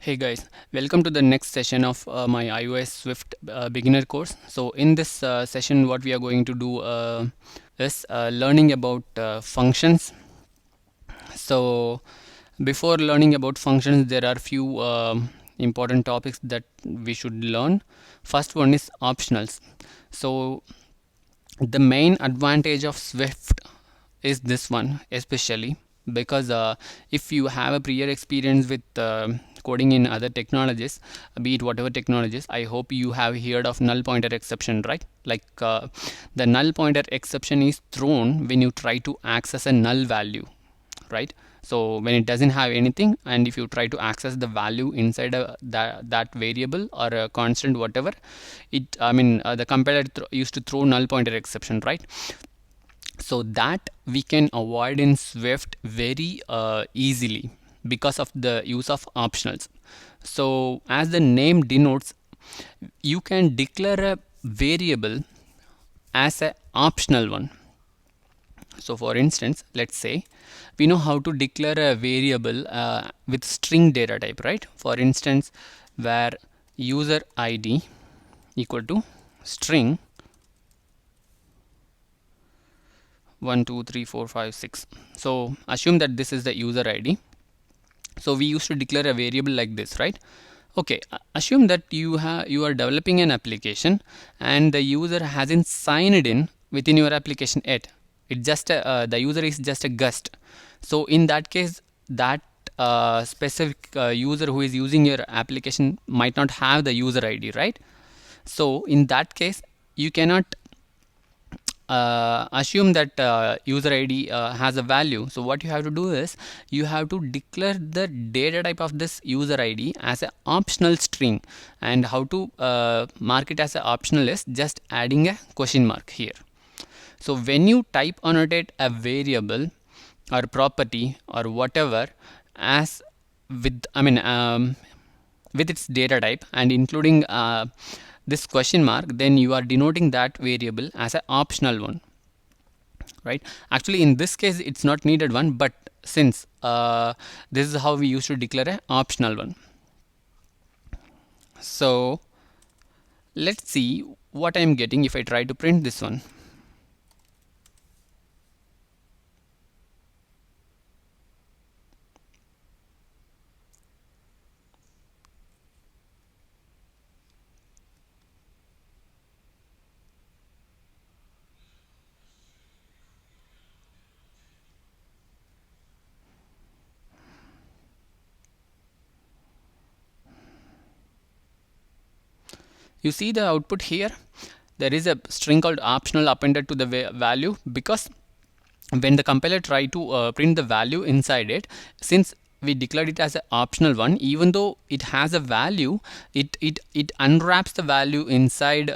Hey guys, welcome to the next session of my iOS Swift beginner course. So in this session, what we are going to do is learning about functions. So before learning about functions, there are few important topics that we should learn. First one is optionals. So the main advantage of Swift is this one, especially because if you have a prior experience with coding in other technologies, be it whatever technologies, I hope you have heard of null pointer exception, right? Like the null pointer exception is thrown when you try to access a null value, right? So when it doesn't have anything, and if you try to access the value inside that variable or a constant, whatever, the compiler used to throw null pointer exception, right? So that we can avoid in Swift very easily because of the use of optionals. So as the name denotes, you can declare a variable as an optional one. So for instance, let's say we know how to declare a variable with string data type, right? For instance, where user id equal to string 1 2 3 4 5 6. So assume that this is the user id. So we used to declare a variable like this, right? Okay, assume that you are developing an application and the user hasn't signed in within your application yet. It just the user is just a guest. So in that case, that specific user who is using your application might not have the user id, right? So in that case, you cannot assume that user id has a value. So what you have to do is you have to declare the data type of this user id as an optional string. And how to mark it as an optional is just adding a question mark here. So when you type annotate a variable or property or whatever as with with its data type and including this question mark, then you are denoting that variable as an optional one, right? Actually in this case it's not needed one, but since this is how we used to declare an optional one. So let's see what I'm getting if I try to print this one. You see the output here, there is a string called optional appended to the value, because when the compiler try to print the value inside it, since we declared it as an optional one, even though it has a value, it unwraps the value inside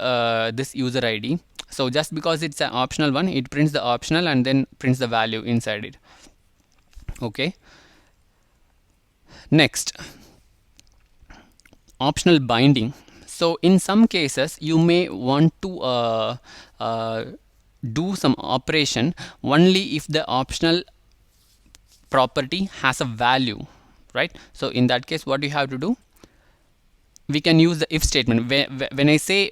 this user id. So just because it's an optional one, it prints the optional and then prints the value inside it. Okay, next, optional binding. So in some cases you may want to do some operation only if the optional property has a value, right? So in that case, what you have to do, we can use the if statement. When I say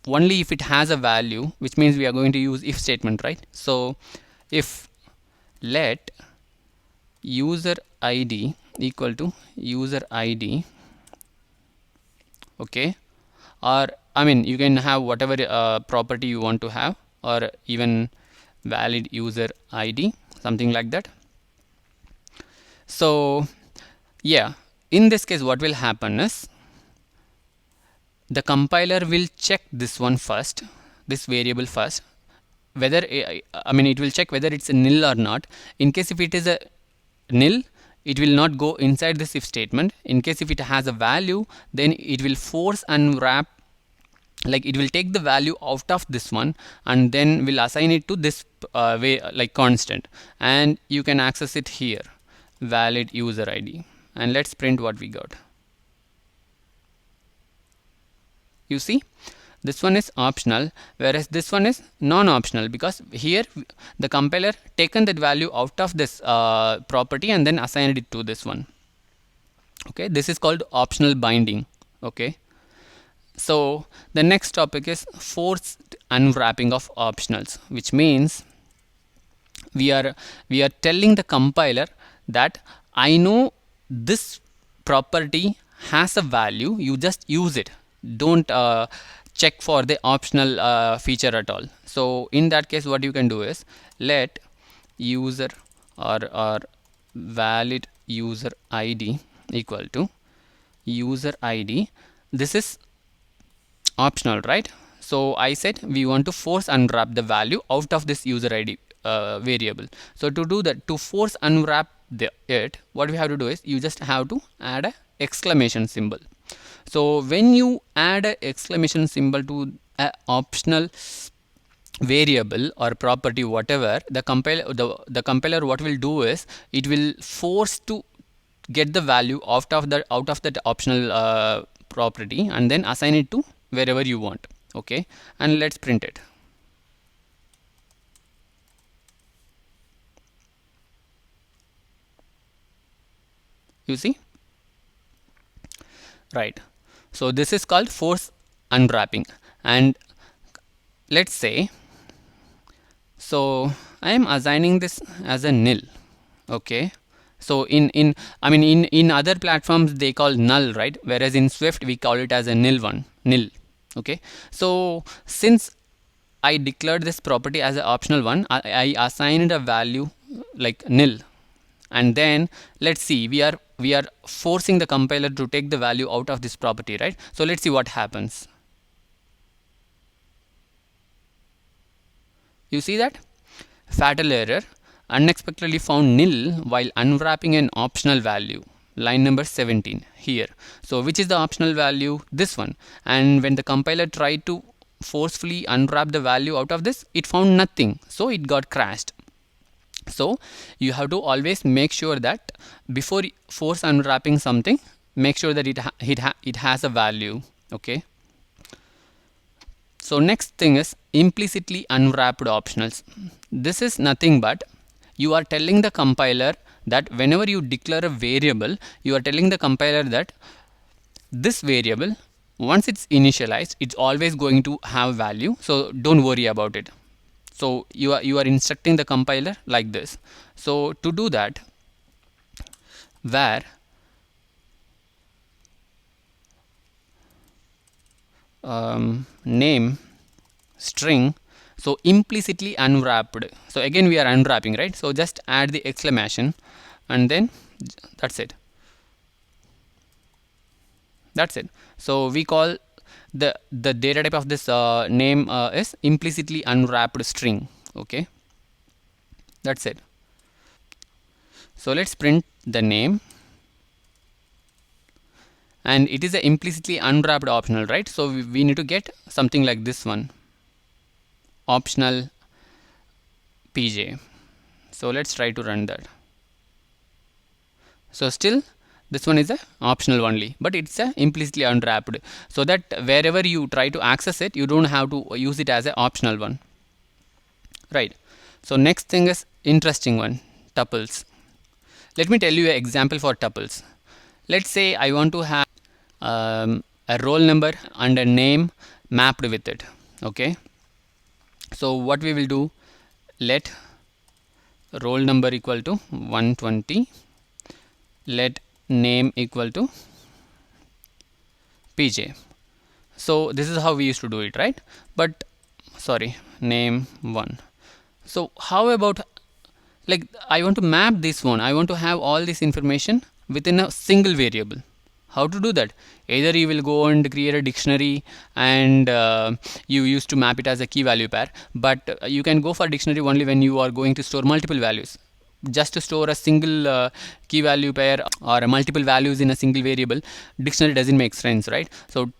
only if it has a value, which means we are going to use if statement, right? So if let user id equal to user id, okay, or you can have whatever property you want to have, or even valid user id, something like that. So yeah, in this case what will happen is the compiler will check this one first, this variable first, whether it will check whether it's a nil or not. In case if it is a nil, it will not go inside this if statement. In case if it has a value, then it will force unwrap, like it will take the value out of this one and then will assign it to this way, like constant, and you can access it here, valid user id, and let's print what we got. You see, this one is optional, whereas this one is non-optional, because here the compiler taken that value out of this property and then assigned it to this one. Okay, this is called optional binding. Okay, so the next topic is forced unwrapping of optionals, which means we are telling the compiler that I know this property has a value, you just use it, don't check for the optional feature at all. So in that case, what you can do is let user or valid user id equal to user id. This is optional, right? So I said we want to force unwrap the value out of this user id variable. So to do that, to force unwrap it, what we have to do is you just have to add a exclamation symbol. So when you add a exclamation symbol to a optional variable or property, whatever, the compiler what will do is it will force to get the value out of that optional property and then assign it to wherever you want. Okay, and let's print it. You see, right? So this is called force unwrapping. And let's say, so I am assigning this as a nil. Okay, so in I mean in other platforms they call null, right? Whereas in Swift we call it as a nil. Okay, so since I declared this property as an optional one, I assigned a value like nil, and then let's see, we are forcing the compiler to take the value out of this property, right? So let's see what happens. You see that fatal error, unexpectedly found nil while unwrapping an optional value, line number 17 here. So which is the optional value? This one. And when the compiler tried to forcefully unwrap the value out of this, it found nothing, so it got crashed. So you have to always make sure that before force unwrapping something, make sure that it has a value. Okay, so next thing is implicitly unwrapped optionals. This is nothing but you are telling the compiler that whenever you declare a variable, you are telling the compiler that this variable, once it's initialized, it's always going to have value, so don't worry about it. So you are instructing the compiler like this. So to do that, where name string, so implicitly unwrapped, so again we are unwrapping, right? So just add the exclamation and then that's it. That's it. So we call the data type of this name is implicitly unwrapped string. Okay, that's it. So let's print the name, and it is a implicitly unwrapped optional, right? So we need to get something like this one, optional pj. So let's try to run that. So still this one is a optional only, but it's a implicitly unwrapped, so that wherever you try to access it, you don't have to use it as an optional one, right? So next thing is interesting one, tuples. Let me tell you an example for tuples. Let's say I want to have a roll number and a name mapped with it. Okay, so what we will do, let roll number equal to 120, let name equal to pj. So this is how we used to do it, right? But sorry, name 1. So how about, like, I want to map this one, I want to have all this information within a single variable. How to do that? Either you will go and create a dictionary and you used to map it as a key value pair, but you can go for dictionary only when you are going to store multiple values. Just to store a single key value pair or multiple values in a single variable, dictionary doesn't make sense, right? So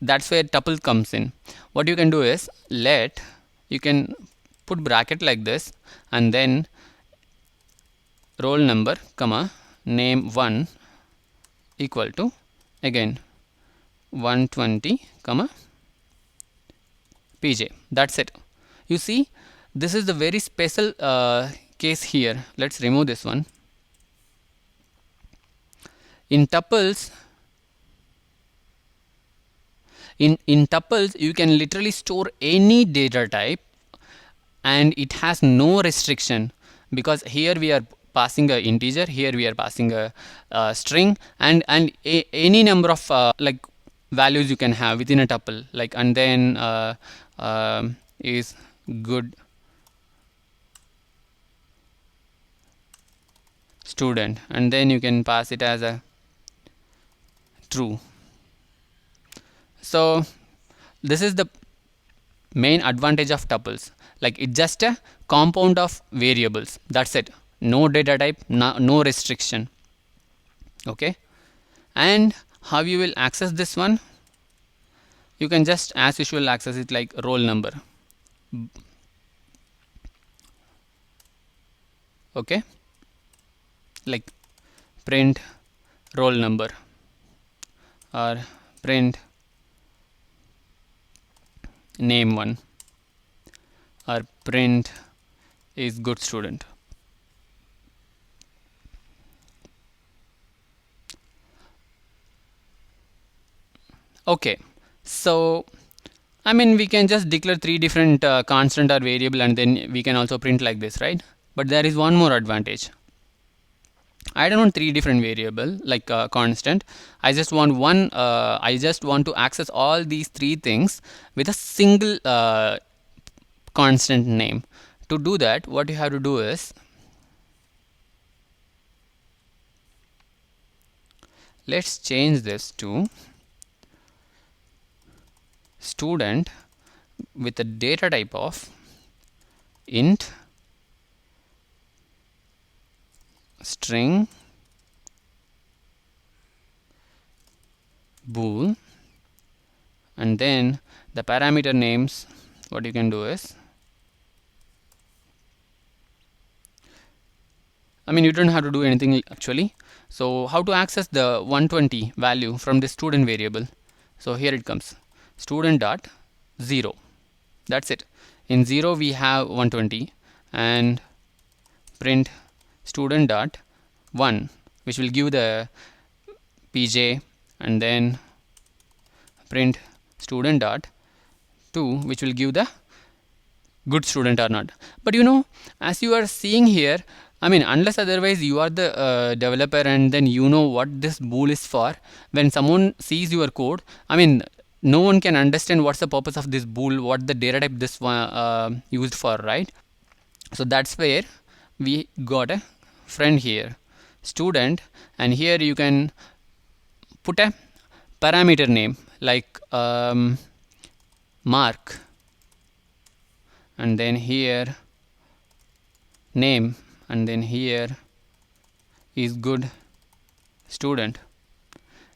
that's where tuple comes in. What you can do is, let, you can put bracket like this and then roll number comma name 1 equal to again 120 comma pj. That's it. You see, this is the very special case here. Let's remove this one. In tuples, in tuples you can literally store any data type and it has no restriction, because here we are passing a integer, here we are passing a string, and any number of like values you can have within a tuple, like, and then is good student, and then you can pass it as a true. So this is the main advantage of tuples, like it's just a compound of variables, that's it, no data type, no restriction. Okay, and how you will access this one, you can just as usual access it like roll number. Okay, like print roll number or print name one or print is good student. Okay, so I mean we can just declare three different constant or variable, and then we can also print like this, right? But there is one more advantage. I don't want three different variable like constant. I just want one. I just want to access all these three things with a single constant name. To do that, what you have to do is, let's change this to student with a data type of int, string, bool, and then the parameter names. What you can do is, I mean you don't have to do anything actually. So how to access the 120 value from the student variable? So here it comes, student dot 0, that's it. In 0 we have 120, and print student dot 1, which will give the pj, and then print student dot 2, which will give the good student or not. But you know, as you are seeing here, I mean unless otherwise you are the developer and then you know what this bool is for, when someone sees your code, I mean no one can understand what's the purpose of this bool, what the data type this one used for, right? So that's where we got a friend here, student, and here you can put a parameter name like mark, and then here name, and then here is good student.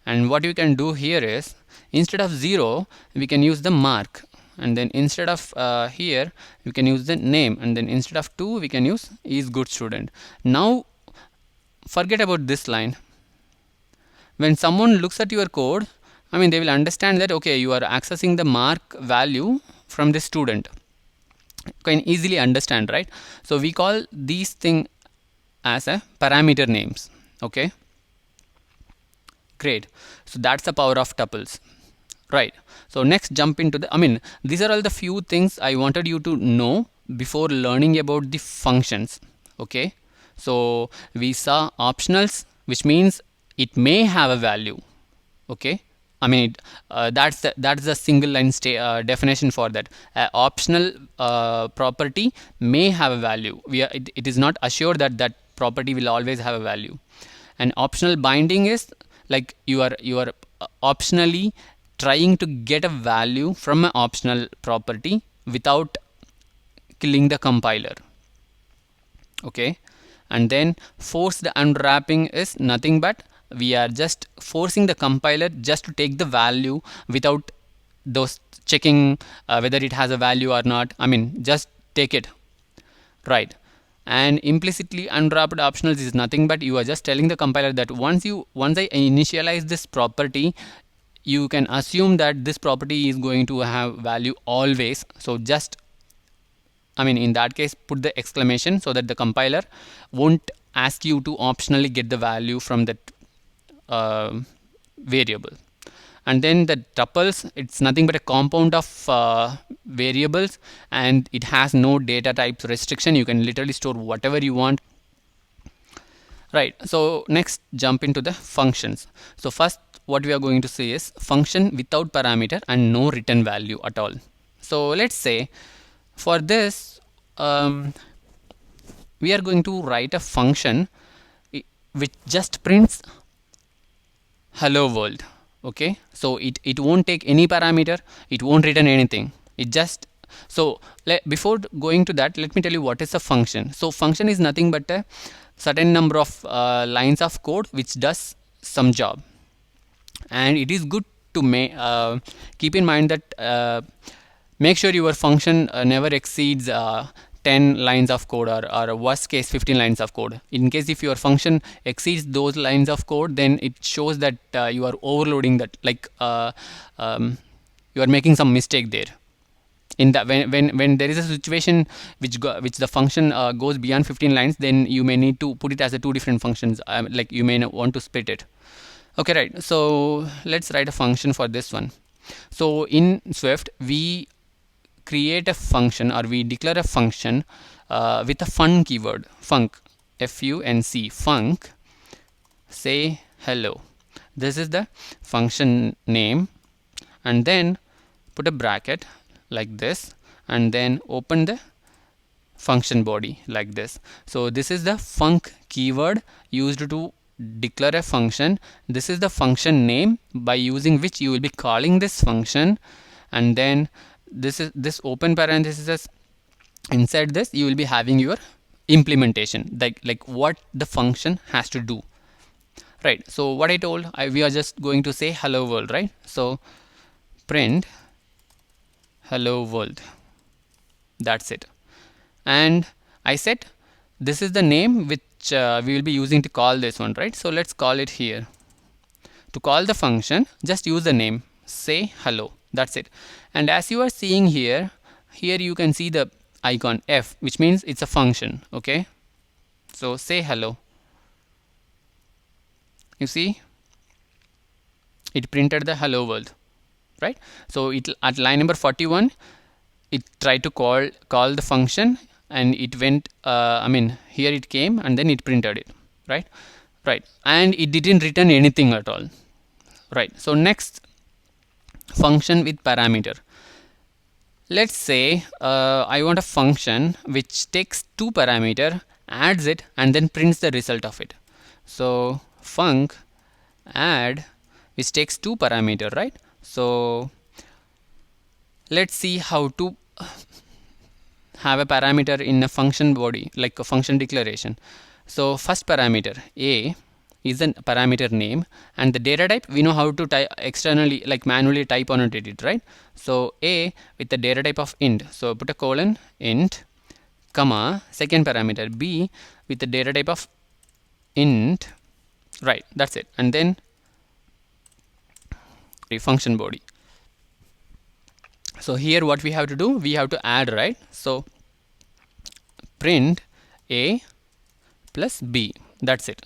And what you can do here is, instead of 0 we can use the mark, and then instead of here we can use the name, and then instead of 2 we can use is good student. Now forget about this line. When someone looks at your code, I mean they will understand that okay, you are accessing the mark value from the student. Can easily understand, right? So we call these thing as a parameter names. Okay, great. So that's the power of tuples, right? So next jump into the, I mean these are all the few things I wanted you to know before learning about the functions. Okay, so we saw optionals, which means it may have a value. Okay, I mean that's the single line definition for that. Optional property may have a value. It is not assured that that property will always have a value. And optional binding is like you are optionally trying to get a value from an optional property without killing the compiler. Okay, and then force the unwrapping is nothing but we are just forcing the compiler just to take the value without those checking whether it has a value or not. I mean just take it, right? And implicitly unwrapped optionals is nothing but you are just telling the compiler that once I initialize this property, you can assume that this property is going to have value always. So just, I mean in that case put the exclamation so that the compiler won't ask you to optionally get the value from that variable. And then the tuples, it's nothing but a compound of variables, and it has no data types restriction. You can literally store whatever you want. Right, so next jump into the functions. So first what we are going to see is function without parameter and no return value at all. So let's say for this we are going to write a function which just prints hello world. Okay, so it won't take any parameter, it won't return anything, it just so before going to that, let me tell you what is a function. So function is nothing but a certain number of lines of code which does some job, and it is good to keep in mind that make sure your function never exceeds 10 lines of code, or worst case 15 lines of code. In case if your function exceeds those lines of code, then it shows that you are overloading that, like you are making some mistake there. In that, when there is a situation which the function goes beyond 15 lines, then you may need to put it as a two different functions, like you may want to split it. Okay, right, so let's write a function for this one. So in Swift we create a function, or we declare a function with a fun keyword, func, func, func, say hello. This is the function name, and then put a bracket like this, and then open the function body like this. So this is the func keyword used to declare a function. This is the function name by using which you will be calling this function, and then this is this open parenthesis. Inside this you will be having your implementation, like what the function has to do. Right, so what I told, we are just going to say hello world, right? So print hello world, that's it. And I said this is the name which we will be using to call this one, right? So let's call it here. To call the function, just use the name, say hello, that's it. And as you are seeing here you can see the icon F, which means it's a function. Okay, so say hello, you see it printed the hello world, right? So it at line number 41 it tried to call the function, and it went here it came, and then it printed it, right? And it didn't return anything at all, right? So next, function with parameter. Let's say I want a function which takes two parameter, adds it, and then prints the result of it. So func add, which takes two parameter, right? So let's see how to have a parameter in a function body, like a function declaration. So first parameter a is a parameter name, and the data type we know how to type externally, like manually type on it, right? So a with the data type of int, so put a colon int, comma, second parameter b with the data type of int, right? That's it. And then the function body. So here what we have to do, we have to add, right? So print a plus b, that's it.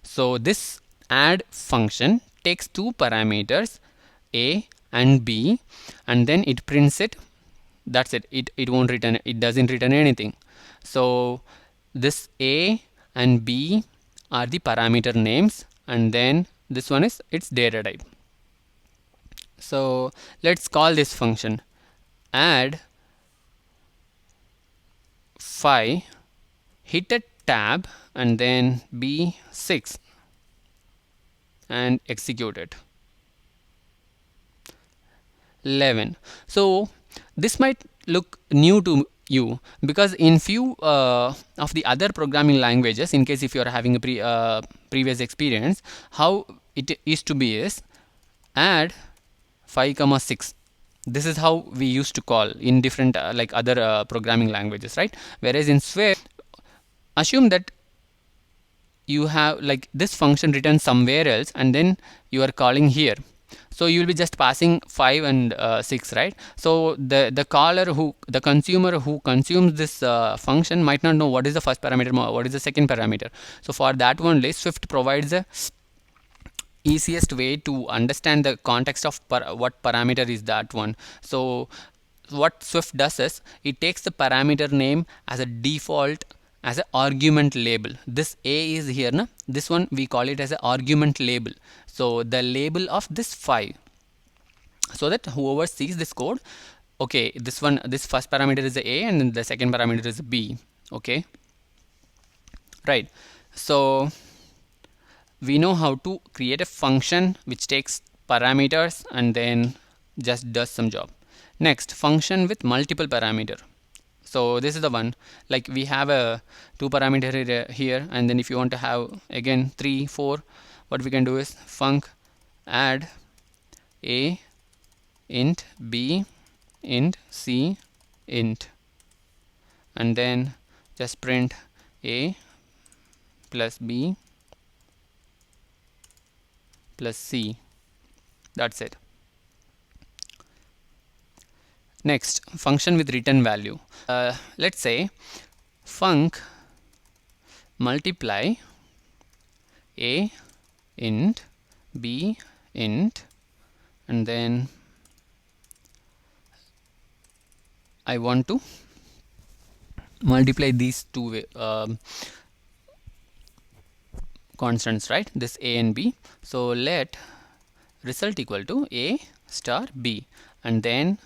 So this add function takes two parameters a and b, and then it prints it, that's it. It won't return, it doesn't return anything. So this a and b are the parameter names, and then this one is its data type. So let's call this function add 5, hit a tab, and then b6 and execute it. 11. So this might look new to you, because in few of the other programming languages, in case if you are having a previous experience, how it is to be is add 5, 6. This is how we used to call in different like other programming languages, right? Whereas in Swift, assume that you have like this function written somewhere else, and then you are calling here. So you will be just passing 5 and 6, right? So the consumer who consumes this function might not know what is the first parameter, what is the second parameter. So for that only, Swift provides a easiest way to understand the context of what parameter is that one. So what Swift does is it takes the parameter name as a default as an argument label. This a is here na, this one we call it as an argument label, so the label of this 5, so that whoever sees this code, okay, this one, this first parameter is a and then the second parameter is a b. Okay, right. So we know how to create a function which takes parameters and then just does some job. Next, function with multiple parameter. So this is the one, like we have a 2 parameter here, and then if you want to have again 3 4, what we can do is func add a int b int c int, and then just print a plus b plus c. That's it. Next, function with return value. Let's say func multiply a int b int, and then I want to multiply these two constants, right? This a and b. So let result equal to a star b, and then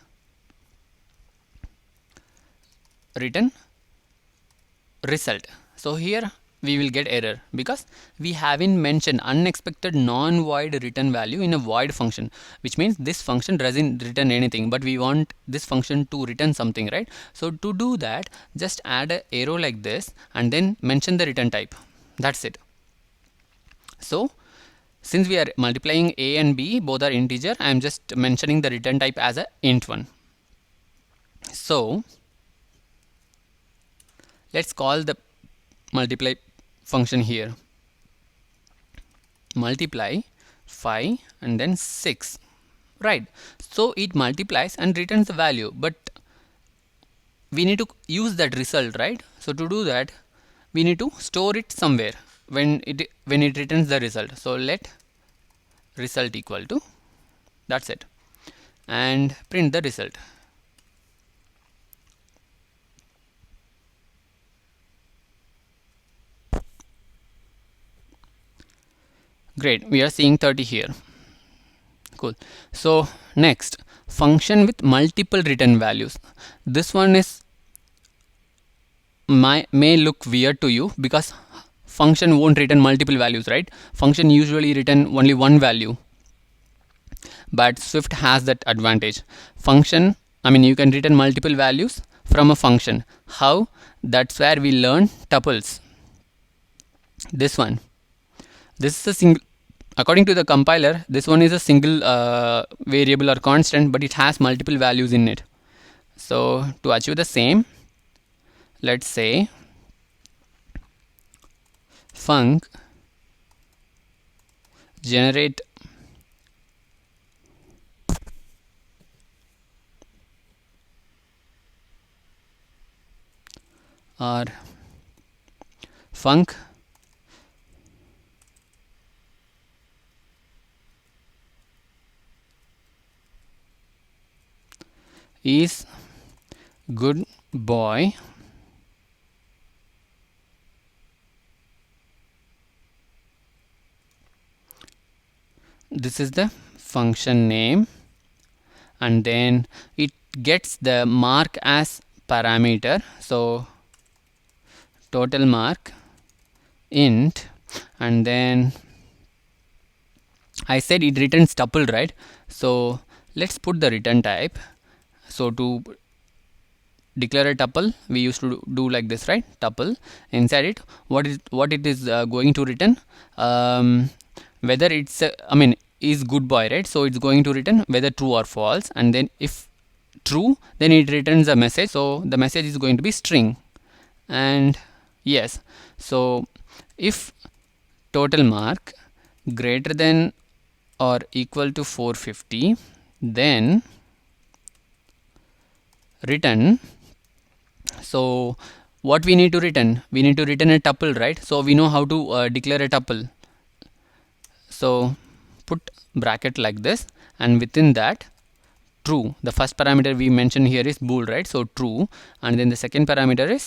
return result. So here we will get error because we haven't mentioned unexpected non-void return value in a void function, which means this function doesn't return anything, but we want this function to return something, right? So to do that, just add an arrow like this and then mention the return type. That's it. So since we are multiplying a and b, both are integer, I am just mentioning the return type as a int one. So let's call the multiply function here. Multiply 5 and then 6, right? So it multiplies and returns the value, but we need to use that result, right? So to do that, we need to store it somewhere when it returns the result. So let result equal to, that's it, and print the result. Great, we are seeing 30 here. Cool. So next, function with multiple return values. This one is may look weird to you because function won't return multiple values, right? Function usually return only one value, but Swift has that advantage. Function, I mean, you can return multiple values from a function. How? That's where we learn tuples. This one, this is a single, according to the compiler, this one is a single variable or constant, but it has multiple values in it. So to achieve the same, let's say func generate or func is good boy this is the function name, and then it gets the mark as parameter. So total mark int, and then I said it returns tuple, right? So let's put the return type. So to declare a tuple, we used to do like this, right? Tuple, inside it, what it is going to return, whether it's I mean is good boy, right? So it's going to return whether true or false, and then if true, then it returns a message. So the message is going to be string, and yes, so if total mark greater than or equal to 450, then return. So what we need to return? We need to return a tuple, right? So we know how to declare a tuple. So put bracket like this, and within that true. The first parameter we mentioned here is bool, right? So true, and then the second parameter is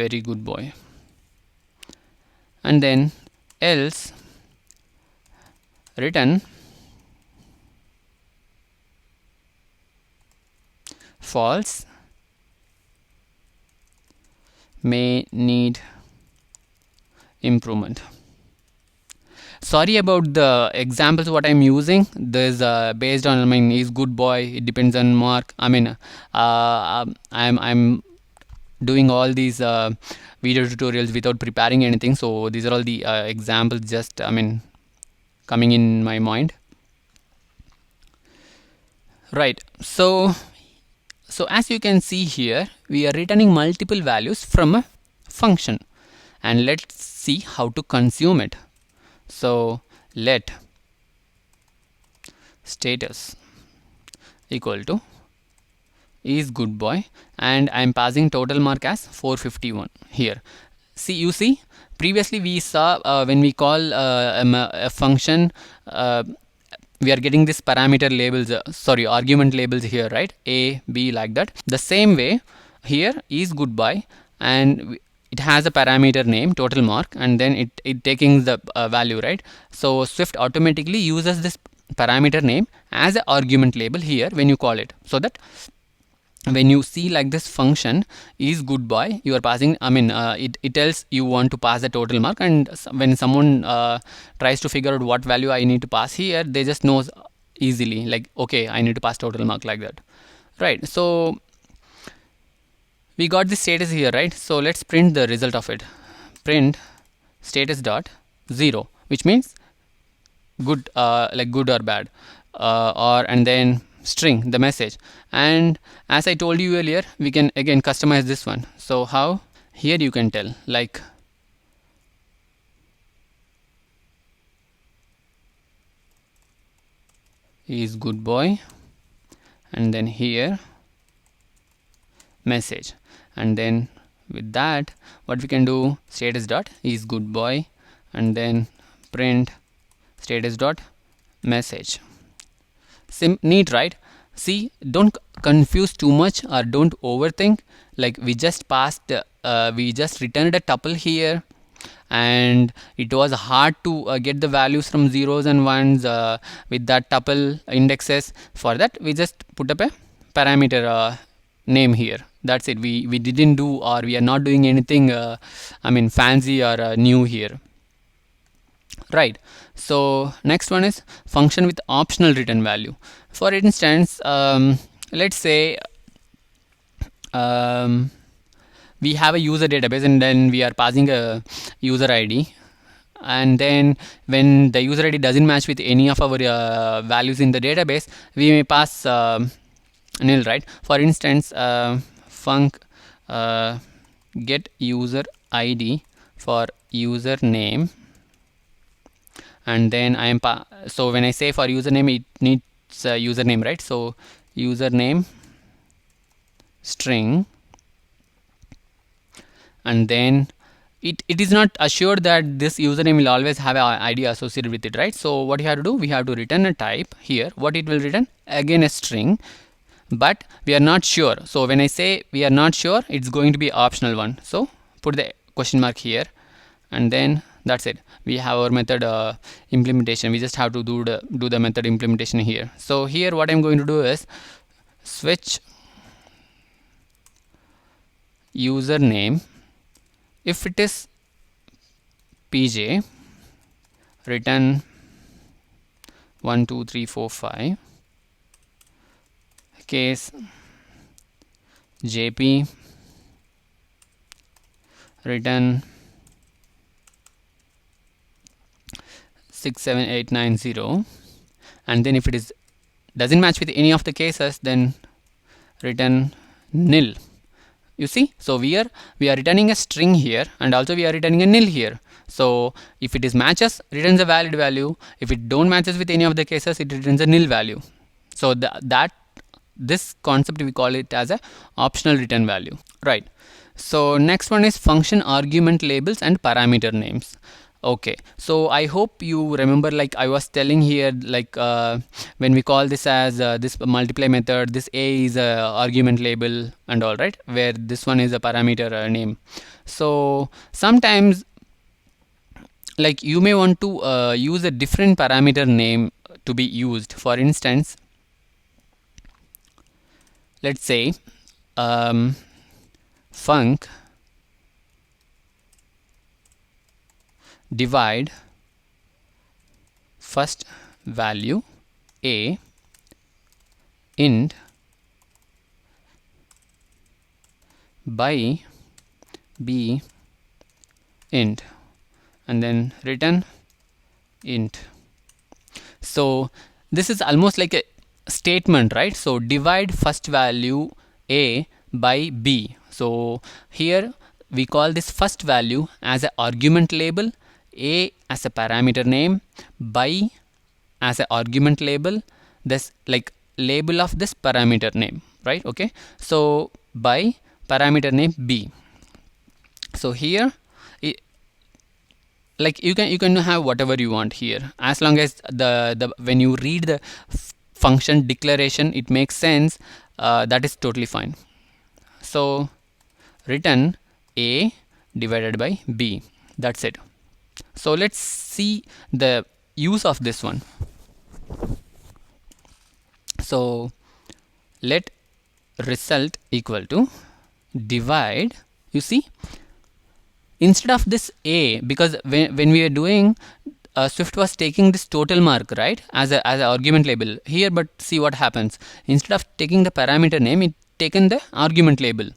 very good boy, and then else return false, may need improvement. Sorry about the examples what I'm using. This based on, I mean, is good boy, it depends on mark. I mean, I'm doing all these video tutorials without preparing anything, so these are all the examples, just, I mean, coming in my mind. Right, so as you can see here, we are returning multiple values from a function, and let's see how to consume it. So let status equal to is good boy, and I am passing total mark as 451 here. See, you see, previously we saw when we call a function, we are getting this parameter labels, argument labels here, right? A, B, like that. The same way here is good boy, and it has a parameter name total mark, and then it taking the value, right? So Swift automatically uses this parameter name as an argument label here when you call it, so that when you see like this function is good boy, you are passing, I mean, it tells you want to pass the total mark, and when someone tries to figure out what value I need to pass here, they just knows easily, like, okay, I need to pass total mark, like that, right? So we got the status here, right? So let's print the result of it. Print status dot 0, which means good, like good or bad, and then string the message. And as I told you earlier, we can again customize this one. So how? Here you can tell, like, is good boy, and then here message, and then with that what we can do, status dot is good boy, and then print status dot message. Neat, right? See, don't confuse too much or don't overthink. Like, we just passed, we just returned a tuple here, and it was hard to get the values from zeros and ones with that tuple indexes. For that, we just put up a parameter name here. That's it. We didn't do, or we are not doing anything I mean, fancy or new here, right? So next one is function with optional return value. For instance, let's say we have a user database, and then we are passing a user ID, and then when the user ID doesn't match with any of our values in the database, we may pass nil, right? For instance, func get user ID for username, and then I am so when I say for username, it needs a username, right? So username string, and then it is not assured that this username will always have an ID associated with it, right? So what you have to do, we have to return a type here. What it will return? Again a string, but we are not sure. So when I say we are not sure, it's going to be optional one. So put the question mark here, and then that's it. We have our method implementation. We just have to do the method implementation here. So here what I'm going to do is switch username. If it is PJ, return 1 2 3 4 5. Case JP, return 6 7 8 9 0, and then if it is doesn't match with any of the cases, then return nil. You see, so we are returning a string here, and also we are returning a nil here. So if it is matches, returns a valid value. If it don't matches with any of the cases, it returns a nil value. So this concept we call it as a optional return value, right? So next one is function argument labels and parameter names. Okay, so I hope you remember, like I was telling here, like when we call this as this multiply method, this a is a argument label and all, right, where this one is a parameter name. So sometimes, like, you may want to use a different parameter name to be used. For instance, let's say func divide first value a int by b int, and then return int. So this is almost like a statement, right? So divide first value a by b. So here we call this first value as an argument label, a as a parameter name, by as an argument label, this like label of this parameter name, right? Okay, so by parameter name b. So here like you can have whatever you want here, as long as the when you read the function declaration it makes sense, that is totally fine. So return a divided by b, that's it. So let's see the use of this one. So let result equal to divide, you see, instead of this a, because when we are doing Swift was taking this total mark, right, as a argument label here, but see what happens. Instead of taking the parameter name, it taken the argument label.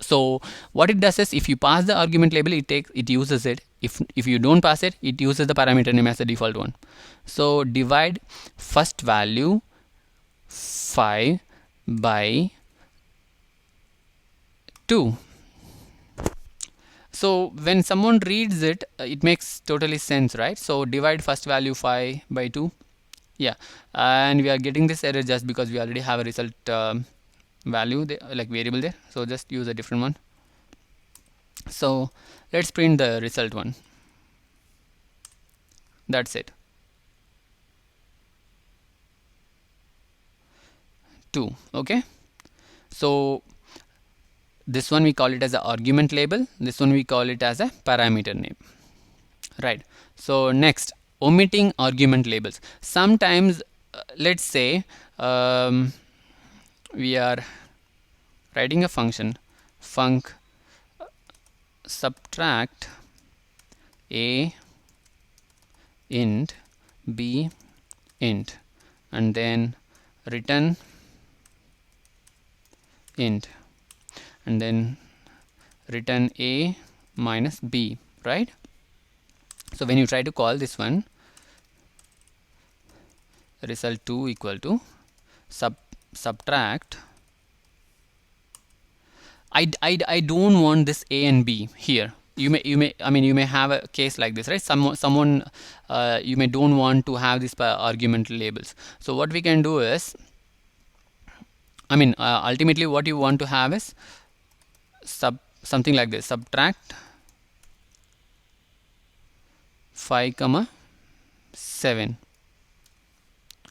So what it does is, if you pass the argument label, it uses it. If you don't pass it, it uses the parameter name as the default one. So divide first value 5 by 2. So when someone reads it, it makes totally sense, right? So divide first value 5 by 2. Yeah, and we are getting this error just because we already have a result value there, like variable there. So just use a different one. So let's print the result one. That's it. 2. Okay. So this one we call it as an argument label. This one we call it as a parameter name. Right. So next, omitting argument labels. Sometimes let's say we are writing a function func subtract a int b int, and then return int, and then return a minus b, right? So when you try to call this one, result 2 equal to subtract, I don't want this a and b here. You may I mean, you may have a case like this, right? Someone you may don't want to have these argument labels. So what we can do is, I mean, ultimately what you want to have is something like this: subtract 5 comma 7.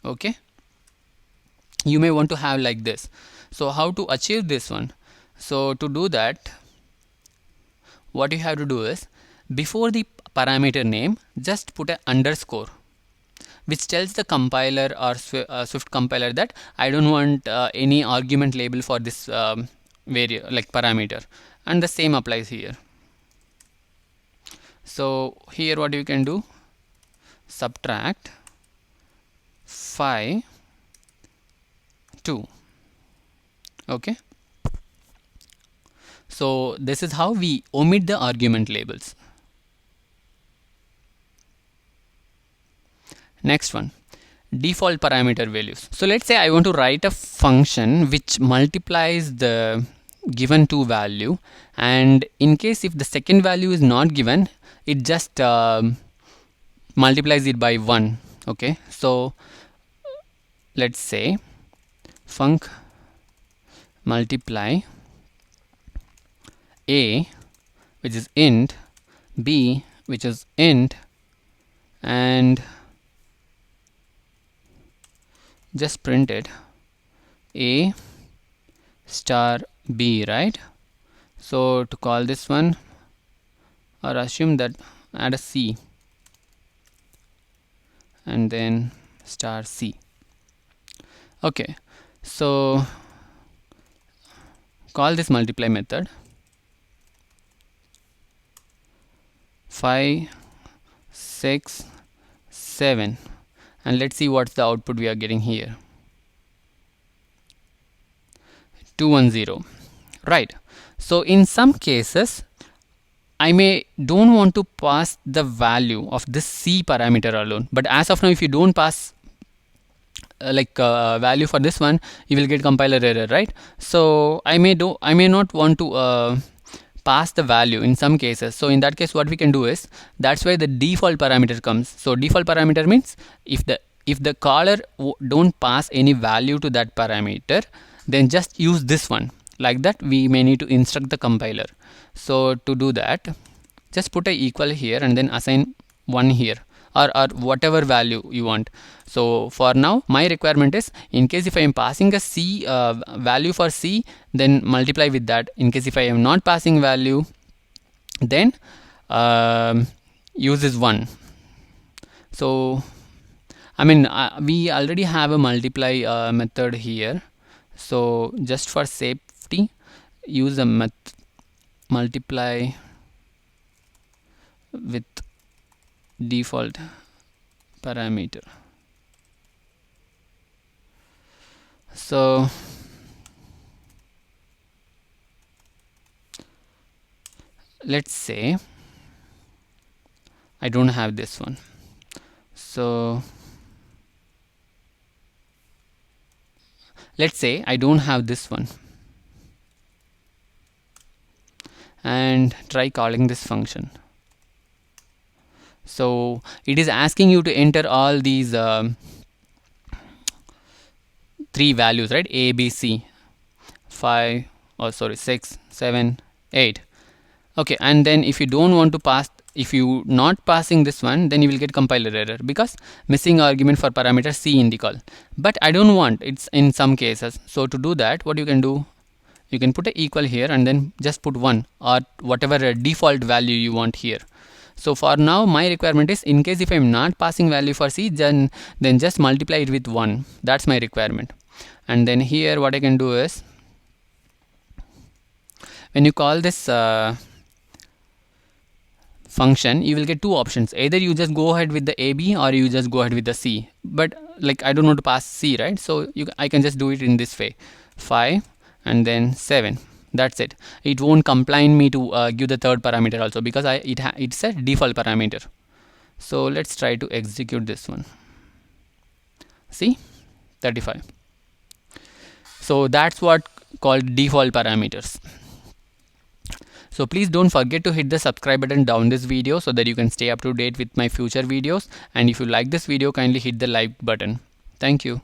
Okay, you may want to have like this. So how to achieve this one? So to do that, what you have to do is, before the parameter name, just put an underscore, which tells the compiler or Swift compiler that I don't want any argument label for this like parameter, and the same applies here. So here what you can do, subtract 5 2. Okay, so this is how we omit the argument labels. Next one, default parameter values. So let's say I want to write a function which multiplies the given two value, and in case if the second value is not given, it just multiplies it by 1. Okay, so let's say func multiply a, which is int, b, which is int, and just print it a star b, right? So to call this one, or assume that, add a c and then star c. Okay, so call this multiply method. 5, 6, 7, and let's see what's the output we are getting here. 210, right? So in some cases I may don't want to pass the value of this c parameter alone, but as of now if you don't pass value for this one, you will get compiler error, right? So I may not want to pass the value in some cases. So in that case what we can do is, that's why the default parameter comes. So default parameter means if the caller don't pass any value to that parameter, then just use this one. Like that we may need to instruct the compiler. So to do that, just put a equal here and then assign 1 here, or whatever value you want. So for now my requirement is, in case if I am passing a c value for c, then multiply with that. In case if I am not passing value, then use this 1. So I mean we already have a multiply method here, so just for safety use a multiply with default parameter. So let's say I don't have this one, so let's say I don't have this one, and try calling this function. So it is asking you to enter all these 3 values, right? A, B, C, 5, or sorry, 6, 7, 8. Okay, and then if you don't want to pass, if you not passing this one, then you will get compiler error because missing argument for parameter c in the call. But I don't want, it's in some cases. So to do that, what you can do, you can put a equal here and then just put 1 or whatever default value you want here. So for now my requirement is, in case if I'm not passing value for c, then just multiply it with 1. That's my requirement. And then here what I can do is, when you call this function, you will get 2 options. Either you just go ahead with the AB or you just go ahead with the C. But like I don't want to pass C, right? So I can just do it in this way. 5 and then 7. That's it. It won't compline me to give the third parameter also, because it's a default parameter. So let's try to execute this one. See, 35. So that's what called default parameters. So please don't forget to hit the subscribe button down this video so that you can stay up to date with my future videos. And if you like this video, kindly hit the like button. Thank you.